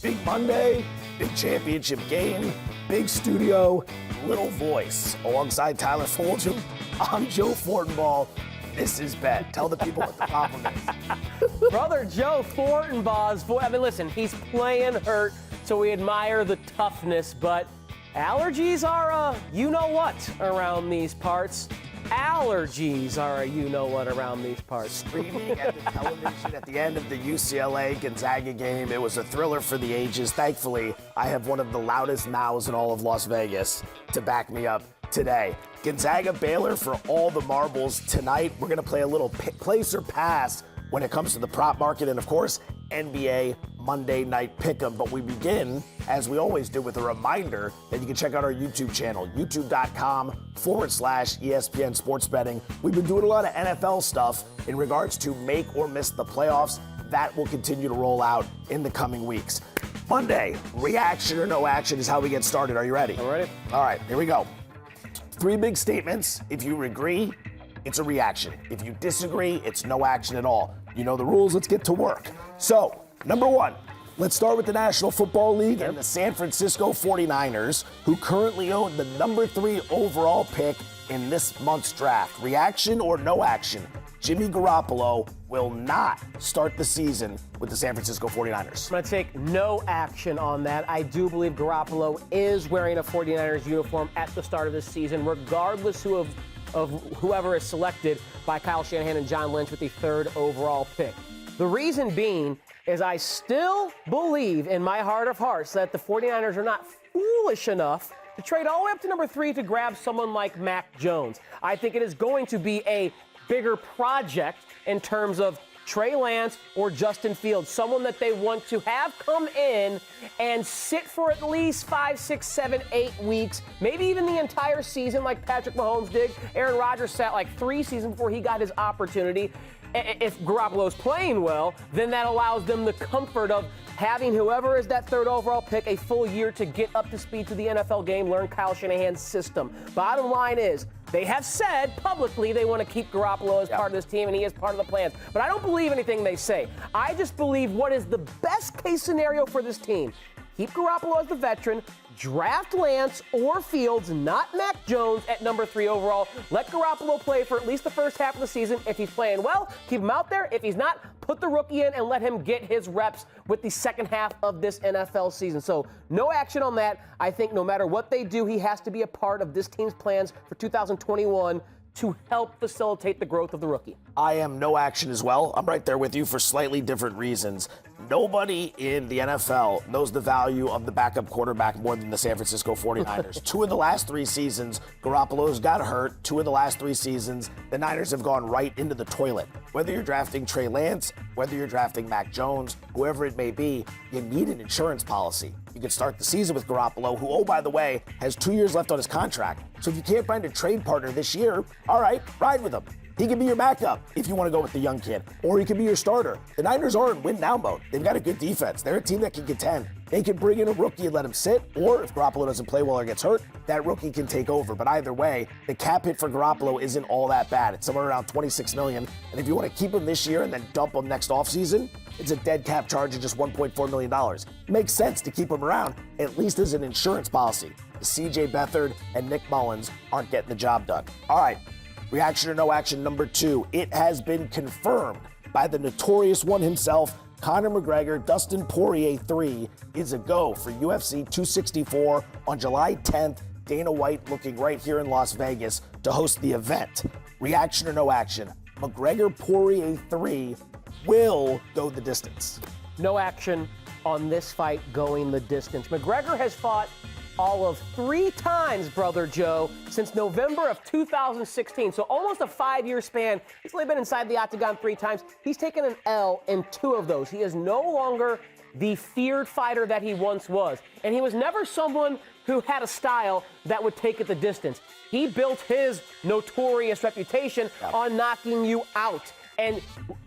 Big Monday, big championship game, big studio, little voice. Alongside Tyler Fulgham, I'm Joe Fortenbaugh. This is Bet. Tell the people what the problem is. Brother Joe Fortenbaugh's voice. I mean, listen, he's playing hurt, so we admire the toughness, but allergies are you-know-what around these parts. Allergies are a you-know-what around these parts. Streaming at the television at the end of the UCLA Gonzaga game. It was a thriller for the ages. Thankfully, I have one of the loudest mouths in all of Las Vegas to back me up today. Gonzaga Baylor for all the marbles tonight. We're going to play a little place or pass when it comes to the prop market and, of course, NBA Monday Night Pick'em. But we begin, as we always do, with a reminder that you can check out our YouTube channel, youtube.com/ESPN Sports Betting. We've been doing a lot of NFL stuff in regards to make or miss the playoffs. That will continue to roll out in the coming weeks. Monday, reaction or no action is how we get started. Are you ready? I'm ready. All right, here we go. 3 big statements. If you agree, it's a reaction. If you disagree, it's no action at all. You know the rules. Let's get to work. So, number 1, let's start with the National Football League and the San Francisco 49ers, who currently own the number 3 overall pick in this month's draft. Reaction or no action? Jimmy Garoppolo will not start the season with the San Francisco 49ers. I'm going to take no action on that. I do believe Garoppolo is wearing a 49ers uniform at the start of this season, regardless of whoever is selected by Kyle Shanahan and John Lynch with the 3rd overall pick. The reason being is I still believe in my heart of hearts that the 49ers are not foolish enough to trade all the way up to number 3 to grab someone like Mac Jones. I think it is going to be a bigger project in terms of Trey Lance or Justin Fields, someone that they want to have come in and sit for at least 5, 6, 7, 8 weeks, maybe even the entire season like Patrick Mahomes did. Aaron Rodgers sat like 3 seasons before he got his opportunity. If Garoppolo's playing well, then that allows them the comfort of having whoever is that 3rd overall pick a full year to get up to speed to the NFL game, learn Kyle Shanahan's system. Bottom line is, they have said publicly they want to keep Garoppolo as part of this team, and he is part of the plans. But I don't believe anything they say. I just believe what is the best case scenario for this team. Keep Garoppolo as the veteran, draft Lance or Fields, not Mac Jones, at number 3 overall. Let Garoppolo play for at least the first half of the season. If he's playing well, keep him out there. If he's not, put the rookie in and let him get his reps with the second half of this NFL season. So no action on that. I think no matter what they do, he has to be a part of this team's plans for 2021 to help facilitate the growth of the rookie. I am no action as well. I'm right there with you for slightly different reasons. Nobody in the NFL knows the value of the backup quarterback more than the San Francisco 49ers. 2 of the last 3 seasons, Garoppolo's got hurt. 2 of the last 3 seasons, the Niners have gone right into the toilet. Whether you're drafting Trey Lance, whether you're drafting Mac Jones, whoever it may be, you need an insurance policy. You can start the season with Garoppolo, who, oh, by the way, has 2 years left on his contract. So if you can't find a trade partner this year, all right, ride with him. He can be your backup if you want to go with the young kid, or he can be your starter. The Niners are in win-now mode. They've got a good defense. They're a team that can contend. They can bring in a rookie and let him sit, or if Garoppolo doesn't play well or gets hurt, that rookie can take over. But either way, the cap hit for Garoppolo isn't all that bad. It's somewhere around $26 million. And if you want to keep him this year and then dump him next offseason, it's a dead cap charge of just $1.4 million. It makes sense to keep him around, at least as an insurance policy. C.J. Beathard and Nick Mullins aren't getting the job done. All right. Reaction or no action number 2. It has been confirmed by the notorious one himself, Conor McGregor. Dustin Poirier 3 is a go for UFC 264 on July 10th. Dana White looking right here in Las Vegas to host the event. Reaction or no action? McGregor Poirier 3 will go the distance. No action on this fight going the distance. McGregor has fought all of 3 times, Brother Joe, since November of 2016. So almost a 5-year span. He's only been inside the octagon 3 times. He's taken an L in 2 of those. He is no longer the feared fighter that he once was. And he was never someone who had a style that would take it the distance. He built his notorious reputation on knocking you out. And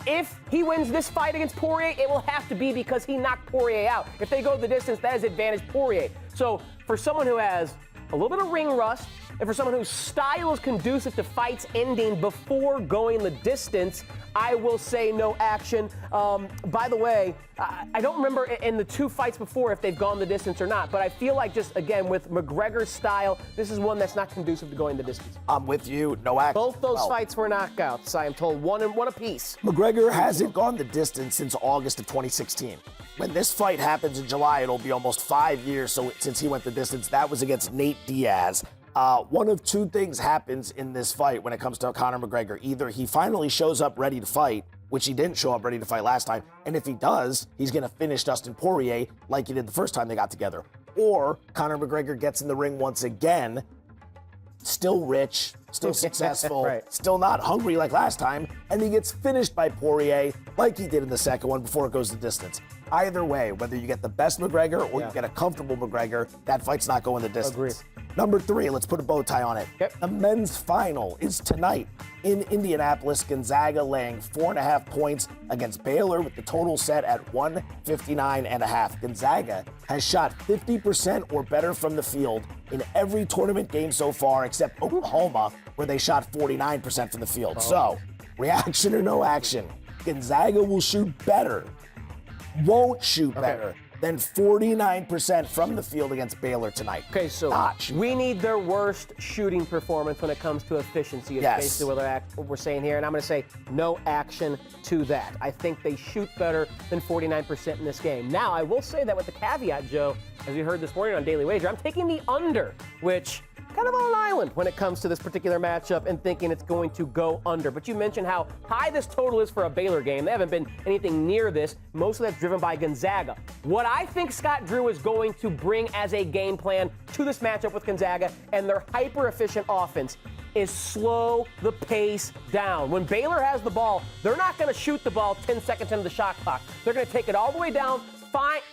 if he wins this fight against Poirier, it will have to be because he knocked Poirier out. If they go the distance, that is advantage Poirier. So for someone who has a little bit of ring rust, and for someone whose style is conducive to fights ending before going the distance, I will say no action. By the way, I don't remember in the two fights before if they've gone the distance or not, but I feel like just, again, with McGregor's style, this is one that's not conducive to going the distance. I'm with you. No action. Both those fights were knockouts, I am told, one apiece. McGregor hasn't gone the distance since August of 2016. When this fight happens in July, it'll be almost 5 years since he went the distance. That was against Nate Diaz. One of two things happens in this fight when it comes to Conor McGregor. Either he finally shows up ready to fight, which he didn't show up ready to fight last time, and if he does, he's going to finish Dustin Poirier like he did the first time they got together. Or Conor McGregor gets in the ring once again, still rich, still successful, right. Still not hungry like last time, and he gets finished by Poirier like he did in the second one before it goes the distance. Either way, whether you get the best McGregor or you get a comfortable McGregor, that fight's not going the distance. Agreed. Number 3, let's put a bow tie on it. Yep. The men's final is tonight in Indianapolis. Gonzaga laying 4.5 points against Baylor with the total set at 159.5. Gonzaga has shot 50% or better from the field in every tournament game so far except Oklahoma, where they shot 49% from the field. So, reaction or no action, Gonzaga will shoot better, won't shoot better than 49% from the field against Baylor tonight. Okay, so we need their worst shooting performance when it comes to efficiency. Is basically what we're saying here, and I'm going to say no action to that. I think they shoot better than 49% in this game. Now, I will say that with the caveat, Joe, as we heard this morning on Daily Wager, I'm taking the under, which kind of on an island when it comes to this particular matchup and thinking it's going to go under. But you mentioned how high this total is for a Baylor game. They haven't been anything near this. Most of that's driven by Gonzaga. What I think Scott Drew is going to bring as a game plan to this matchup with Gonzaga and their hyper-efficient offense is slow the pace down. When Baylor has the ball, they're not going to shoot the ball 10 seconds into the shot clock. They're going to take it all the way down,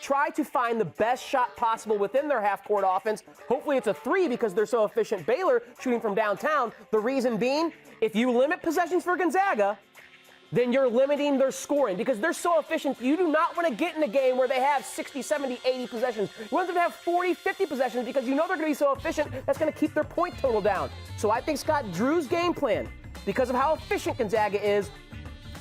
try to find the best shot possible within their half-court offense. Hopefully it's a 3 because they're so efficient. Baylor shooting from downtown. The reason being, if you limit possessions for Gonzaga, then you're limiting their scoring because they're so efficient. You do not want to get in a game where they have 60, 70, 80 possessions. You want them to have 40, 50 possessions because you know they're going to be so efficient that's going to keep their point total down. So I think Scott Drew's game plan, because of how efficient Gonzaga is,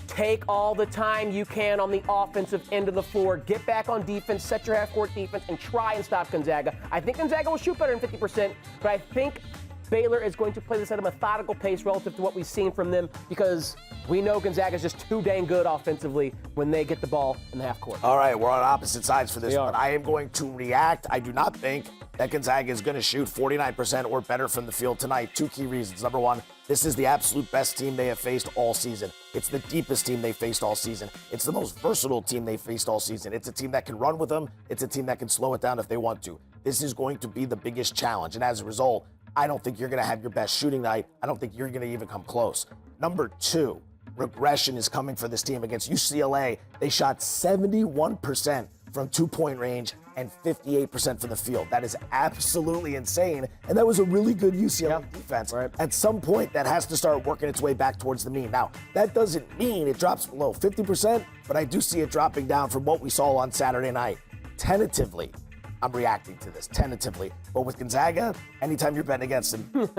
take all the time you can on the offensive end of the floor. Get back on defense, set your half-court defense, and try and stop Gonzaga. I think Gonzaga will shoot better than 50%, but I think Baylor is going to play this at a methodical pace relative to what we've seen from them because we know Gonzaga is just too dang good offensively when they get the ball in the half court. All right, we're on opposite sides for this one. I am going to react. I do not think that Gonzaga is going to shoot 49% or better from the field tonight. Two key reasons. Number one, this is the absolute best team they have faced all season. It's the deepest team they faced all season. It's the most versatile team they faced all season. It's a team that can run with them. It's a team that can slow it down if they want to. This is going to be the biggest challenge. And as a result, I don't think you're going to have your best shooting night. I don't think you're going to even come close. Number two, regression is coming for this team against UCLA. They shot 71% from two-point range and 58% from the field. That is absolutely insane. And that was a really good UCLA defense. Right. At some point, that has to start working its way back towards the mean. Now, that doesn't mean it drops below 50%, but I do see it dropping down from what we saw on Saturday night. Tentatively, I'm reacting to this, tentatively. But with Gonzaga, anytime you're betting against them,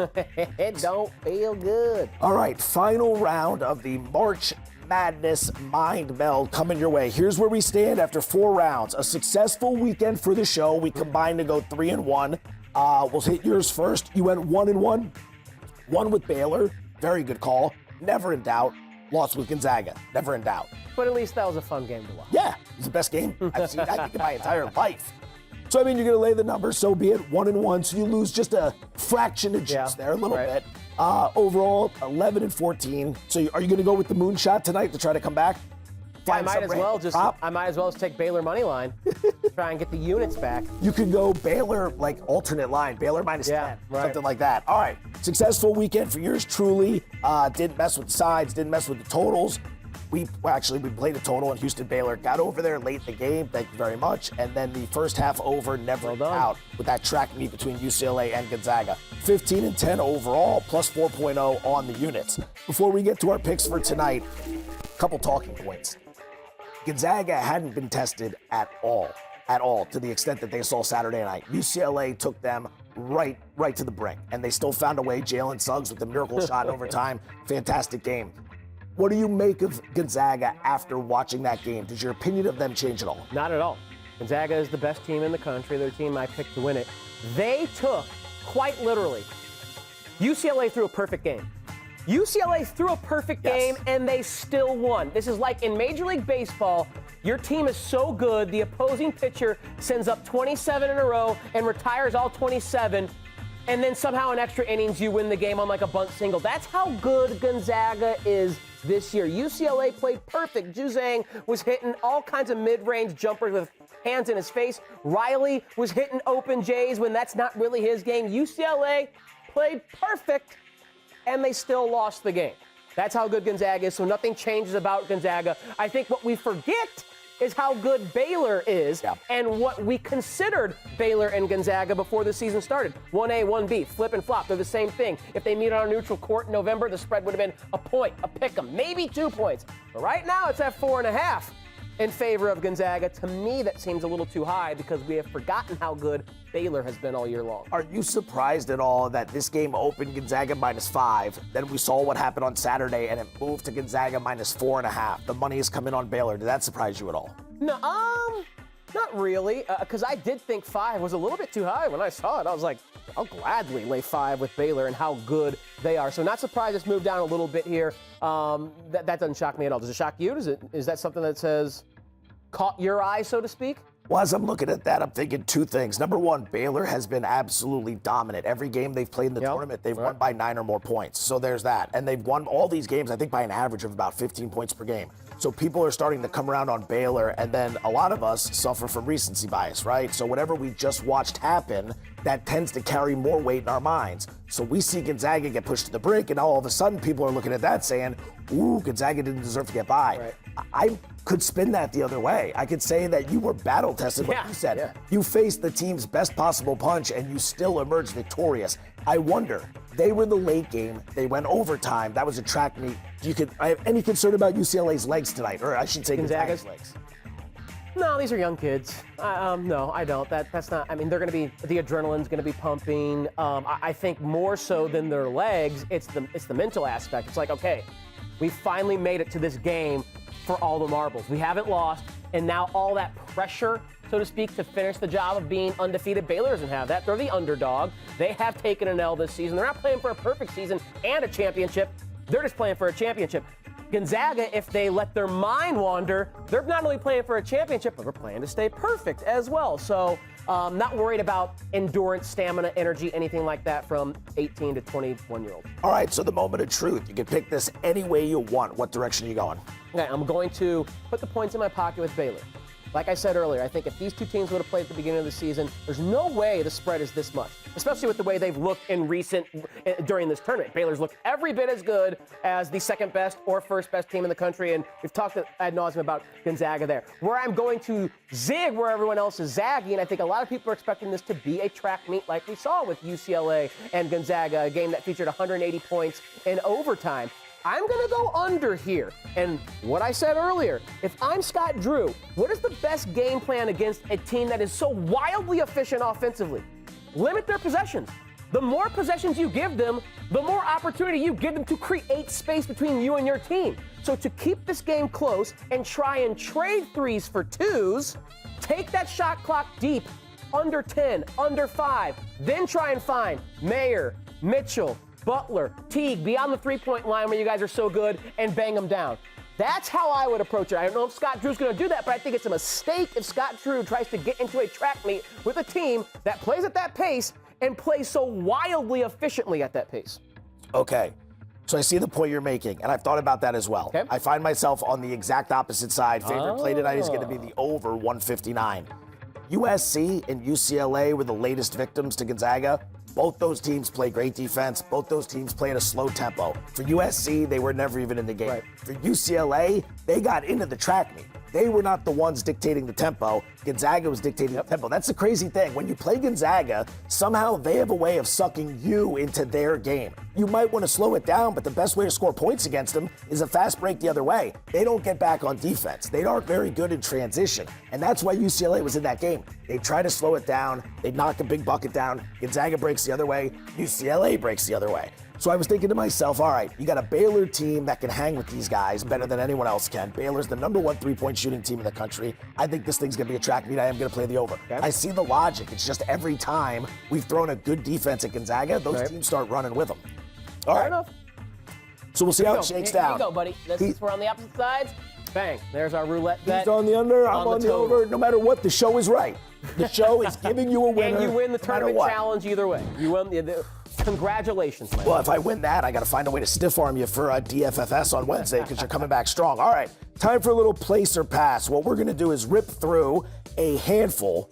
it don't feel good. All right, final round of the March Madness Mind Meld coming your way. Here's where we stand after 4 rounds. A successful weekend for the show. We combined to go 3-1. We'll hit yours first. You went 1-1. One with Baylor. Very good call. Never in doubt. Lost with Gonzaga. Never in doubt. But at least that was a fun game to watch. Yeah, it was the best game I've seen I think in my entire life. So, I mean, you're going to lay the numbers, so be it, 1-1. So you lose just a fraction of juice there, a little bit. Overall, 11-14. So are you going to go with the moonshot tonight to try to come back? I might as well just take Baylor money line, try and get the units back. You could go Baylor, like alternate line, Baylor minus 10, something like that. All right, successful weekend for yours truly. Didn't mess with the sides, didn't mess with the totals. We played a total in Houston Baylor, got over there late in the game, thank you very much, and then the first half over, never out with that track meet between UCLA and Gonzaga. 15-10 overall, plus 4.0 on the units. Before we get to our picks for tonight, a couple talking points. Gonzaga hadn't been tested at all, to the extent that they saw Saturday night. UCLA took them right to the brink, and they still found a way. Jalen Suggs with the miracle shot in overtime. Fantastic game. What do you make of Gonzaga after watching that game? Does your opinion of them change at all? Not at all. Gonzaga is the best team in the country. They're the team I picked to win it. They took, quite literally, UCLA threw a perfect game. UCLA threw a perfect game, and they still won. This is like in Major League Baseball. Your team is so good, the opposing pitcher sends up 27 in a row and retires all 27, and then somehow in extra innings you win the game on like a bunt single. That's how good Gonzaga is this year. UCLA played perfect. Juzang was hitting all kinds of mid-range jumpers with hands in his face. Riley was hitting open J's when that's not really his game. UCLA played perfect, and they still lost the game. That's how good Gonzaga is, so nothing changes about Gonzaga. I think what we forget is how good Baylor is and what we considered Baylor and Gonzaga before the season started. 1A, 1B, flip and flop. They're the same thing. If they meet on a neutral court in November, the spread would have been a point, a pick 'em, maybe 2 points. But right now it's at 4.5 in favor of Gonzaga. To me, that seems a little too high because we have forgotten how good Baylor has been all year long. Are you surprised at all that this game opened Gonzaga -5, then we saw what happened on Saturday and it moved to Gonzaga -4.5? The money has come in on Baylor. Did that surprise you at all? No, not really, because I did think 5 was a little bit too high when I saw it. I was like, I'll gladly lay 5 with Baylor and how good they are. So not surprised it's moved down a little bit here. That doesn't shock me at all. Does it shock you? Is that something that says caught your eye, so to speak? Well, as I'm looking at that, I'm thinking two things. Number one, Baylor has been absolutely dominant. Every game they've played in the tournament, they've won by 9 or more points. So there's that. And they've won all these games, I think, by an average of about 15 points per game. So people are starting to come around on Baylor, and then a lot of us suffer from recency bias, right? So whatever we just watched happen, that tends to carry more weight in our minds. So we see Gonzaga get pushed to the brink, and all of a sudden people are looking at that saying, ooh, Gonzaga didn't deserve to get by. Right. I could spin that the other way. I could say that you were battle-tested, like you said. Yeah. You faced the team's best possible punch, and you still emerged victorious. I wonder, they were the late game. They went overtime. That was a track meet. I have any concern about UCLA's legs tonight? Or I should say Gonzaga's legs. No, these are young kids. No, I don't. That's not. I mean, they're going to be, the adrenaline's going to be pumping. I think more so than their legs, it's the mental aspect. It's like, okay, we finally made it to this game for all the marbles. We haven't lost, and now all that pressure, so to speak, to finish the job of being undefeated. Baylor doesn't have that. They're the underdog. They have taken an L this season. They're not playing for a perfect season and a championship. They're just playing for a championship. Gonzaga, if they let their mind wander, they're not only playing for a championship, but they're playing to stay perfect as well. So not worried about endurance, stamina, energy, anything like that from 18 to 21-year-olds. All right, so the moment of truth. You can pick this any way you want. What direction are you going? Okay, I'm going to put the points in my pocket with Baylor. Like I said earlier, I think if these two teams would have played at the beginning of the season, there's no way the spread is this much, especially with the way they've looked during this tournament. Baylor's looked every bit as good as the second best or first best team in the country, and we've talked ad nauseum about Gonzaga there. Where I'm going to zig where everyone else is zagging, I think a lot of people are expecting this to be a track meet like we saw with UCLA and Gonzaga, a game that featured 180 points in overtime. I'm going to go under here. And what I said earlier, if I'm Scott Drew, what is the best game plan against a team that is so wildly efficient offensively? Limit their possessions. The more possessions you give them, the more opportunity you give them to create space between you and your team. So to keep this game close and try and trade threes for twos, take that shot clock deep, under 10, under 5, then try and find Mayer, Mitchell, Butler, Teague, beyond the three-point line where you guys are so good, and bang them down. That's how I would approach it. I don't know if Scott Drew's going to do that, but I think it's a mistake if Scott Drew tries to get into a track meet with a team that plays at that pace and plays so wildly efficiently at that pace. Okay. So I see the point you're making, and I've thought about that as well. Okay. I find myself on the exact opposite side. Favorite play tonight is going to be the over 159. USC and UCLA were the latest victims to Gonzaga. Both those teams play great defense. Both those teams play at a slow tempo. For USC, they were never even in the game. Right. For UCLA, they got into the track meet. They were not the ones dictating the tempo. Gonzaga was dictating the tempo. That's the crazy thing. When you play Gonzaga, somehow they have a way of sucking you into their game. You might want to slow it down, but the best way to score points against them is a fast break the other way. They don't get back on defense. They aren't very good in transition. And that's why UCLA was in that game. They try to slow it down. They knock a big bucket down. Gonzaga breaks the other way. UCLA breaks the other way. So I was thinking to myself, all right, you got a Baylor team that can hang with these guys better than anyone else can. Baylor's the #1 3-point shooting team in the country. I think this thing's going to be a track meet. I am going to play the over. Okay. I see the logic. It's just every time we've thrown a good defense at Gonzaga, those teams start running with them. All right. Enough. So we'll see how it shakes down. Here you go, buddy. We're on the opposite sides. Bang. There's our roulette bet. He's on the under, I'm on the over. No matter what, the show is right. The show is giving you a winner. And you win the tournament challenge either way. You win congratulations, man. Well, if I win that, I got to find a way to stiff arm you for DFFS on Wednesday because you're coming back strong. All right, time for a little place or pass. What we're going to do is rip through a handful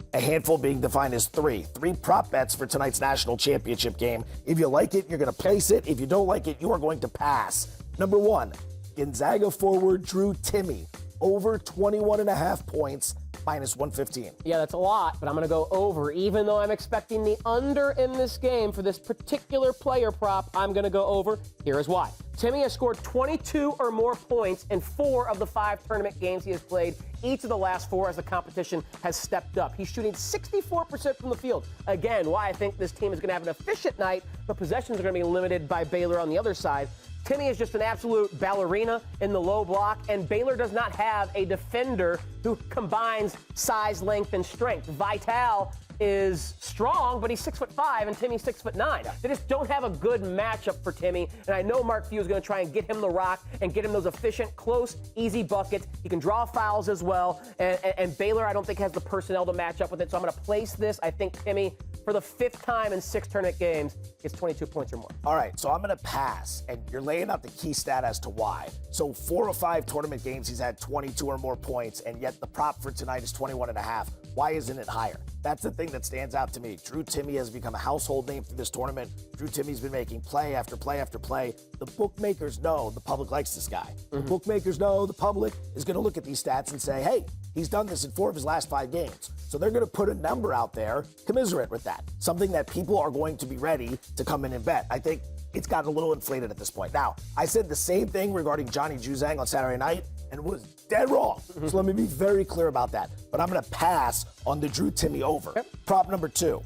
being defined as three prop bets for tonight's national championship game. If you like it, you're going to place it. If you don't like it, you are going to pass. Number one, Gonzaga forward Drew Timme, over 21.5 points, -115. Yeah, that's a lot, but I'm going to go over. Even though I'm expecting the under in this game for this particular player prop, I'm going to go over. Here is why. Timme has scored 22 or more points in 4 of the 5 tournament games he has played, each of the last 4 as the competition has stepped up. He's shooting 64% from the field. Again, why I think this team is going to have an efficient night, but possessions are going to be limited by Baylor on the other side. Timme is just an absolute ballerina in the low block, and Baylor does not have a defender who combines size, length, and strength. Vital is strong, but he's 6'5", and Timme's 6'9". They just don't have a good matchup for Timme, and I know Mark Few is going to try and get him the rock and get him those efficient, close, easy buckets. He can draw fouls as well, and Baylor, I don't think, has the personnel to match up with it, so I'm going to place this. I think Timme, for the 5th time in 6 tournament games, gets 22 points or more. All right, so I'm going to pass, and you're laying out the key stat as to why. So 4 or 5 tournament games, he's had 22 or more points, and yet the prop for tonight is 21.5. Why isn't it higher? That's the thing that stands out to me. Drew Timme has become a household name through this tournament. Drew Timme's been making play after play after play. The bookmakers know the public likes this guy. The bookmakers know the public is going to look at these stats and say, hey, he's done this in 4 of his last 5 games. So they're going to put a number out there commensurate with that, something that people are going to be ready to come in and bet. I think it's gotten a little inflated at this point. Now, I said the same thing regarding Johnny Juzang on Saturday night and was dead wrong. So let me be very clear about that. But I'm going to pass on the Drew Timme over. Okay. Prop number 2,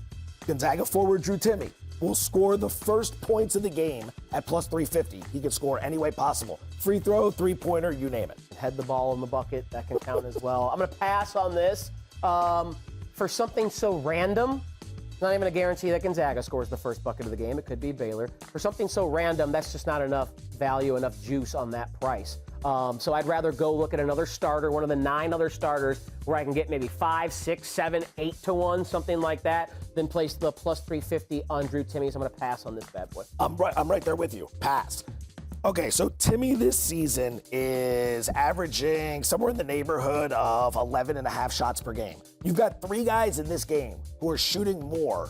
Gonzaga forward Drew Timme will score the first points of the game at +350. He can score any way possible. Free throw, 3-pointer, you name it. Head the ball in the bucket, that can count as well. I'm going to pass on this. For something so random, it's not even a guarantee that Gonzaga scores the first bucket of the game. It could be Baylor. For something so random, that's just not enough value, enough juice on that price. So I'd rather go look at another starter, one of the 9 other starters, where I can get maybe 5, 6, 7, 8 to 1, something like that, than place the +350 on Drew Timme. So I'm going to pass on this bad boy. I'm right there with you. Pass. Okay, so Timme this season is averaging somewhere in the neighborhood of 11.5 shots per game. You've got 3 guys in this game who are shooting more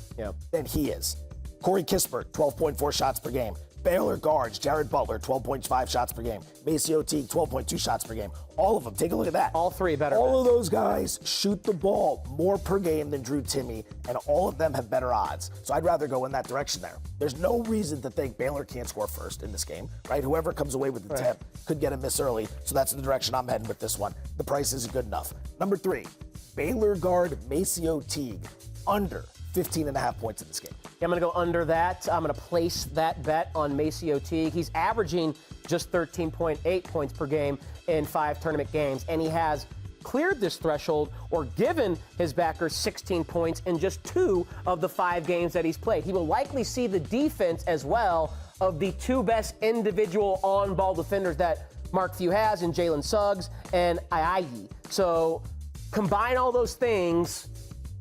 than he is. Corey Kispert, 12.4 shots per game. Baylor guards, Jared Butler, 12.5 shots per game. MaCio Teague, 12.2 shots per game. All of them, take a look at that. All 3 better. All of those guys shoot the ball more per game than Drew Timme, and all of them have better odds. So I'd rather go in that direction there. There's no reason to think Baylor can't score first in this game, right? Whoever comes away with the tip could get a miss early, so that's the direction I'm heading with this one. The price isn't good enough. Number 3, Baylor guard MaCio Teague, under 15.5 points in this game. Yeah, I'm going to go under that. I'm going to place that bet on MaCio Teague. He's averaging just 13.8 points per game in 5 tournament games, and he has cleared this threshold or given his backers 16 points in just 2 of the 5 games that he's played. He will likely see the defense as well of the 2 best individual on-ball defenders that Mark Few has in Jalen Suggs and Ayayi. So combine all those things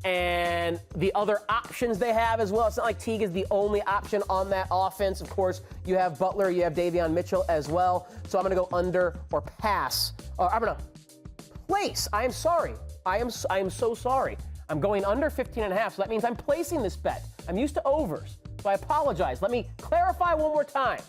and the other options they have as well. It's not like Teague is the only option on that offense. Of course, you have Butler, you have Davion Mitchell as well. So I'm going to go under or pass. I'm going to place. I am sorry. I am so sorry. I'm going under 15.5, so that means I'm placing this bet. I'm used to overs, so I apologize. Let me clarify one more time.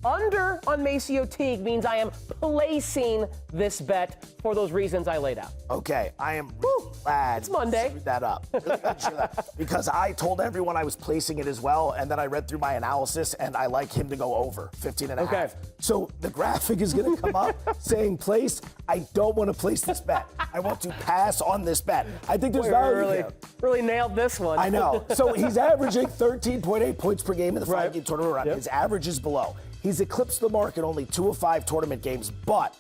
under on MaCio Teague means I am placing this bet for those reasons I laid out. Okay, I am really glad It's Monday. you screwed that up. Really glad you screwed that up. Because I told everyone I was placing it as well, and then I read through my analysis, and I like him to go over 15 and a half. Okay. So the graphic is going to come up saying place. I don't want to place this bet. I want to pass on this bet. I think there's value here. Really nailed this one. I know. So he's averaging 13.8 points per game in the Right. five-game tournament run. Yep. His average is below. He's eclipsed the mark in only 2 of 5 tournament games, but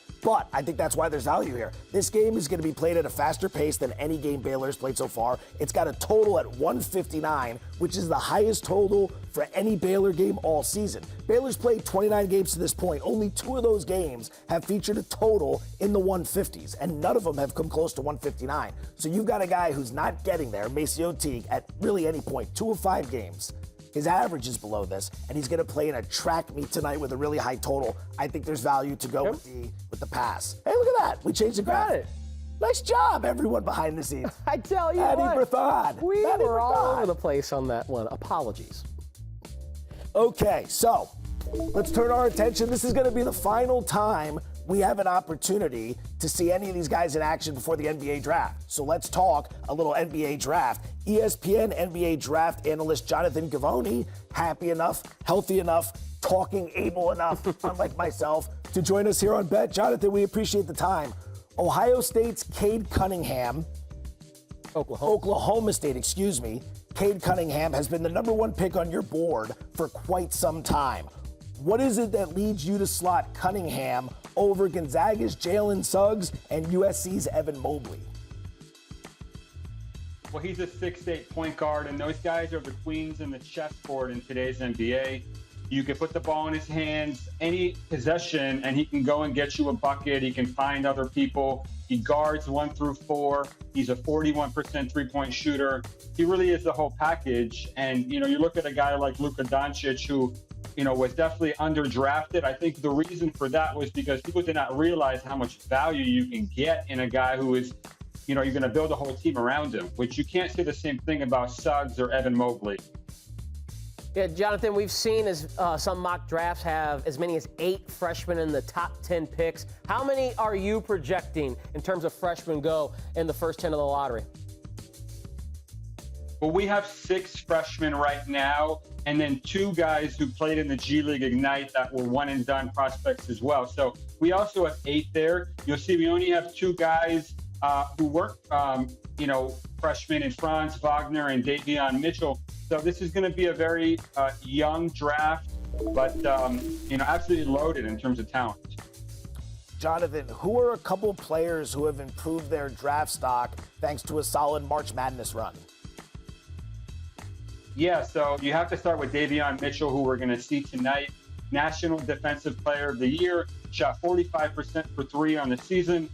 I think that's why there's value here. This game is going to be played at a faster pace than any game Baylor's played so far. It's got a total at 159, which is the highest total for any Baylor game all season. Baylor's played 29 games to this point. Only 2 of those games have featured a total in the 150s, and none of them have come close to 159. So you've got a guy who's not getting there, MaCio Teague, at really any point. 2 of 5 games. His average is below this, and he's going to play in a track meet tonight with a really high total. I think there's value to go with the pass. Hey, look at that. We changed the Got graphic. it. Nice job, everyone behind the scenes. I tell you Maddie what, Berthon. we Maddie were all Berthon. over the place on that one. Apologies. Okay, so let's turn our attention. This is going to be the final time we have an opportunity to see any of these guys in action before the NBA draft. So let's talk a little NBA draft. ESPN NBA draft analyst Jonathan Givony, happy enough, healthy enough, talking able enough, unlike myself, to join us here on Bet. Jonathan, we appreciate the time. Ohio State's Cade Cunningham, Oklahoma State, Cade Cunningham has been the #1 pick on your board for quite some time. What is it that leads you to slot Cunningham over Gonzaga's Jalen Suggs and USC's Evan Mobley? Well, he's a 6'8" point guard, and those guys are the queens in the chessboard in today's NBA. You can put the ball in his hands any possession, and he can go and get you a bucket. He can find other people. He guards 1 through 4. He's a 41% three-point shooter. He really is the whole package. And, you look at a guy like Luka Doncic, who, was definitely underdrafted. I think the reason for that was because people did not realize how much value you can get in a guy who is, you're going to build a whole team around him, which you can't say the same thing about Suggs or Evan Mobley. Yeah, Jonathan, we've seen as some mock drafts have as many as 8 freshmen in the top 10 picks. How many are you projecting in terms of freshmen go in the first 10 of the lottery? Well, we have 6 freshmen right now, and then 2 guys who played in the G League Ignite that were one-and-done prospects as well. So we also have 8 there. You'll see we only have 2 guys who weren't, freshmen, in Franz Wagner and Davion Mitchell. So this is going to be a very young draft, but, absolutely loaded in terms of talent. Jonathan, who are a couple players who have improved their draft stock thanks to a solid March Madness run? Yeah, so you have to start with Davion Mitchell, who we're going to see tonight. National Defensive Player of the Year, shot 45% for 3 on the season,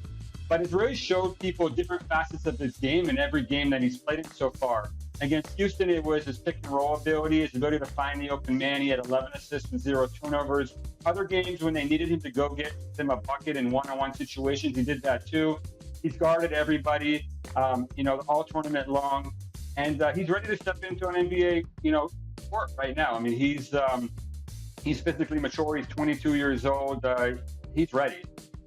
but has really showed people different facets of his game in every game that he's played in so far. Against Houston, it was his pick and roll ability, his ability to find the open man. He had 11 assists and 0 turnovers. Other games when they needed him to go get them a bucket in one-on-one situations, he did that too. He's guarded everybody, all tournament long. And he's ready to step into an NBA, court right now. I mean, he's physically mature. He's 22 years old. He's ready.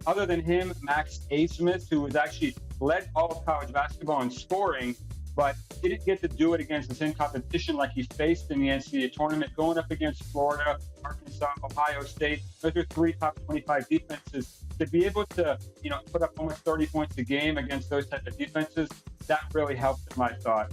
Other than him, Max Abmas, who has actually led all of college basketball in scoring, but didn't get to do it against the same competition like he faced in the NCAA tournament, going up against Florida, Arkansas, Ohio State. Those are 3 top 25 defenses. To be able to, put up almost 30 points a game against those type of defenses, that really helped him, I thought.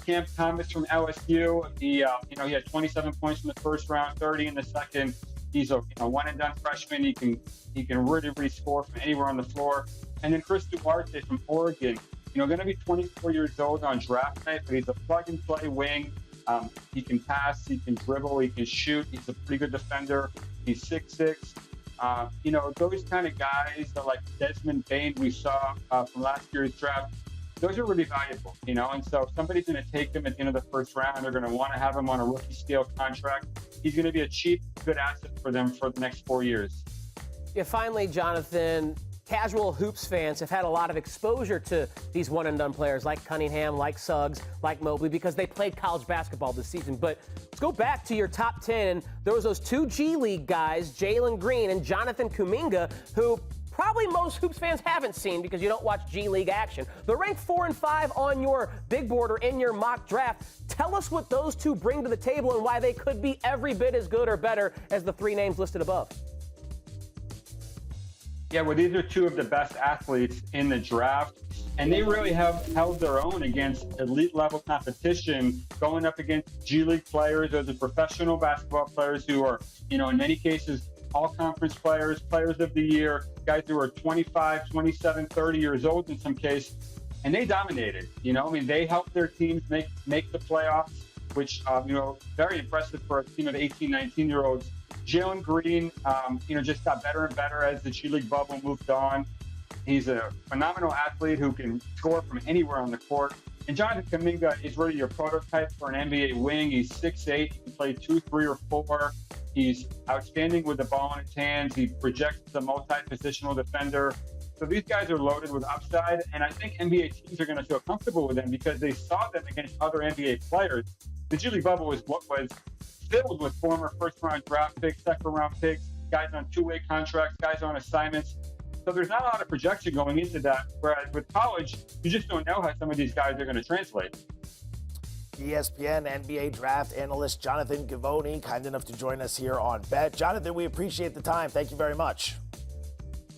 Cam Thomas from LSU, he had 27 points in the first round, 30 in the second. He's a one-and-done freshman. He can really score from anywhere on the floor. And then Chris Duarte from Oregon, going to be 24 years old on draft night, but he's a plug-and-play wing. He can pass, he can dribble, he can shoot. He's a pretty good defender. He's 6'6". Those kind of guys that like Desmond Bane we saw from last year's draft, those are really valuable, and so if somebody's going to take him at the end of the first round, they're going to want to have him on a rookie scale contract. He's going to be a cheap, good asset for them for the next 4 years. Yeah, finally, Jonathan, casual hoops fans have had a lot of exposure to these one-and-done players like Cunningham, like Suggs, like Mobley, because they played college basketball this season. But let's go back to your top 10. There was those two G League guys, Jalen Green and Jonathan Kuminga, who probably most hoops fans haven't seen because you don't watch G League action. They're ranked 4 and 5 on your big board or in your mock draft. Tell us what those two bring to the table and why they could be every bit as good or better as the three names listed above. Yeah, well, these are two of the best athletes in the draft, and they really have held their own against elite level competition, going up against G League players or the professional basketball players who are, in many cases, all conference players, players of the year, guys who are 25, 27, 30 years old in some case, and they dominated. They helped their teams make the playoffs, which, very impressive for a team of 18, 19-year-olds. Jalen Green, just got better and better as the G League bubble moved on. He's a phenomenal athlete who can score from anywhere on the court. And Jonathan Kuminga is really your prototype for an NBA wing. He's 6'8", he can play 2, 3, or 4. He's outstanding with the ball in his hands. He projects as a multi-positional defender. So these guys are loaded with upside, and I think NBA teams are going to feel comfortable with them because they saw them against other NBA players. The G League bubble was filled with former first-round draft picks, second-round picks, guys on two-way contracts, guys on assignments. So there's not a lot of projection going into that, whereas with college, you just don't know how some of these guys are going to translate. ESPN NBA draft analyst Jonathan Givony, kind enough to join us here on Bet. Jonathan, we appreciate the time. Thank you very much.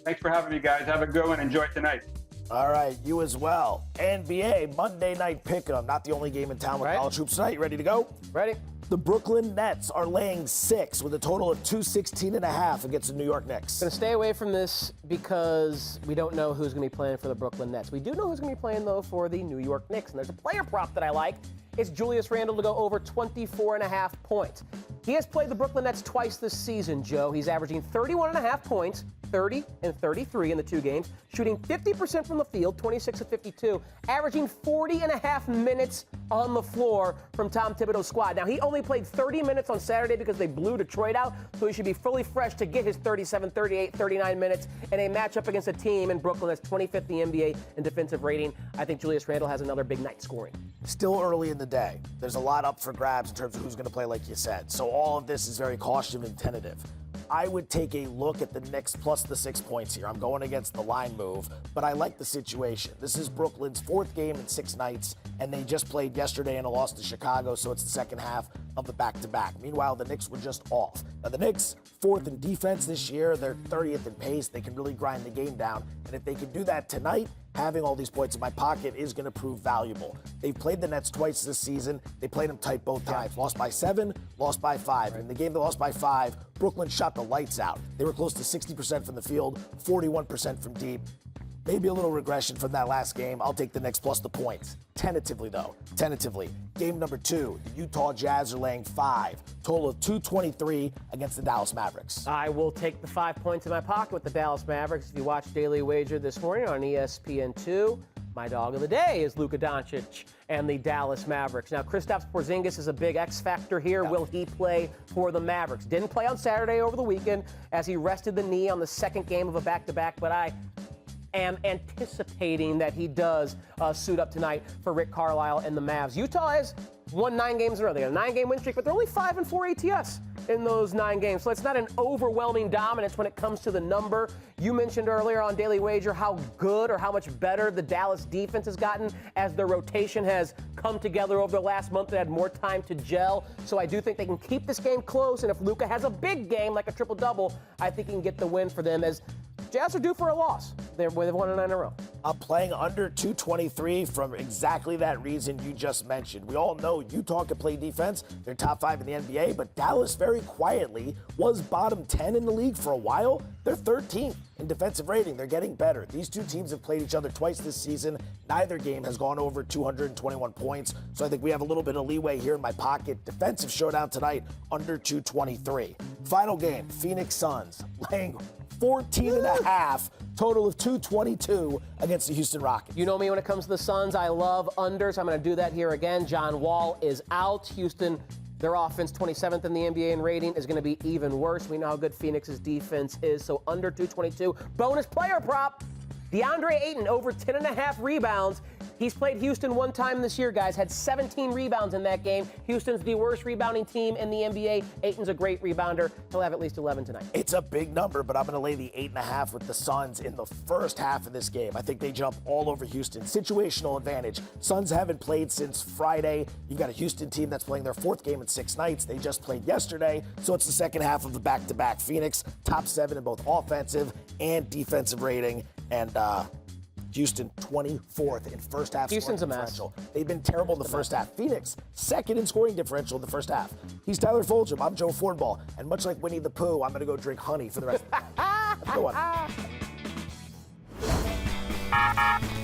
Thanks for having me, guys. Have a good one. Enjoy tonight. All right, you as well. NBA Monday Night Pick'em, not the only game in town with college hoops tonight. You ready to go? Ready. The Brooklyn Nets are laying 6 with a total of 216.5 against the New York Knicks. Going to stay away from this because we don't know who's going to be playing for the Brooklyn Nets. We do know who's going to be playing, though, for the New York Knicks. And there's a player prop that I like. It's Julius Randle to go over 24.5 points. He has played the Brooklyn Nets twice this season, Joe. He's averaging 31.5 points, 30 and 33 in the two games, shooting 50% from the field, 26 of 52, averaging 40.5 minutes on the floor from Tom Thibodeau's squad. Now, he only played 30 minutes on Saturday because they blew Detroit out, so he should be fully fresh to get his 37, 38, 39 minutes in a matchup against a team in Brooklyn that's 25th in the NBA in defensive rating. I think Julius Randle has another big night scoring. Still early in the day. There's a lot up for grabs in terms of who's going to play, like you said. So all of this is very cautious and tentative. I would take a look at the Knicks plus the 6 points here. I'm going against the line move, but I like the situation. This is Brooklyn's 4th game in 6 nights, and they just played yesterday in a loss to Chicago, so it's the second half of the back-to-back. Meanwhile, the Knicks were just off. Now, the Knicks, 4th in defense this year. They're 30th in pace. They can really grind the game down, and if they can do that tonight, having all these points in my pocket is going to prove valuable. They've played the Nets twice this season. They played them tight both times. Lost by 7, lost by 5. And in the game they lost by 5, Brooklyn shot the lights out. They were close to 60% from the field, 41% from deep. Maybe a little regression from that last game. I'll take the Knicks plus the points. Tentatively, though. Tentatively. Game number 2, the Utah Jazz are laying 5. Total of 223 against the Dallas Mavericks. I will take the 5 points in my pocket with the Dallas Mavericks. If you watch Daily Wager this morning on ESPN2, my dog of the day is Luka Doncic and the Dallas Mavericks. Now, Kristaps Porzingis is a big X factor here. Yeah. Will he play for the Mavericks? Didn't play on Saturday over the weekend as he rested the knee on the second game of a back-to-back, but I am anticipating that he does suit up tonight for Rick Carlisle and the Mavs. Utah has won 9 games in a row. They got a 9-game win streak, but they're only 5 and 4 ATS in those 9 games. So it's not an overwhelming dominance when it comes to the number. You mentioned earlier on Daily Wager how good or how much better the Dallas defense has gotten as their rotation has come together over the last month and had more time to gel. So I do think they can keep this game close, and if Luka has a big game like a triple-double, I think he can get the win for them as Jazz are due for a loss. They've won 9 in a row. I'm playing under 223 from exactly that reason you just mentioned. We all know Utah can play defense. They're top 5 in the NBA, but Dallas very quietly was bottom 10 in the league for a while. They're 13th in defensive rating. They're getting better. These two teams have played each other twice this season. Neither game has gone over 221 points, so I think we have a little bit of leeway here in my pocket. Defensive showdown tonight, under 223. Final game, Phoenix Suns laying 14.5, total of 222 against the Houston Rockets. You know me when it comes to the Suns. I love unders. I'm going to do that here again. John Wall is out. Houston Their offense, 27th in the NBA in rating, is going to be even worse. We know how good Phoenix's defense is, so under 222. Bonus player prop, DeAndre Ayton, over 10.5 rebounds. He's played Houston one time this year, guys, had 17 rebounds in that game. Houston's the worst rebounding team in the NBA. Ayton's a great rebounder. He'll have at least 11 tonight. It's a big number, but I'm going to lay the 8.5 with the Suns in the first half of this game. I think they jump all over Houston. Situational advantage. Suns haven't played since Friday. You've got a Houston team that's playing their 4th game in 6 nights. They just played yesterday, so it's the second half of the back-to-back. Phoenix, top 7 in both offensive and defensive rating, and Houston 24th in first half Houston's scoring a mess. differential. They've been terrible in the first half. Phoenix, 2nd in scoring differential in the first half. He's Tyler Fulgham. I'm Joe Fornball. And much like Winnie the Pooh, I'm going to go drink honey for the rest of the time. Have a good one.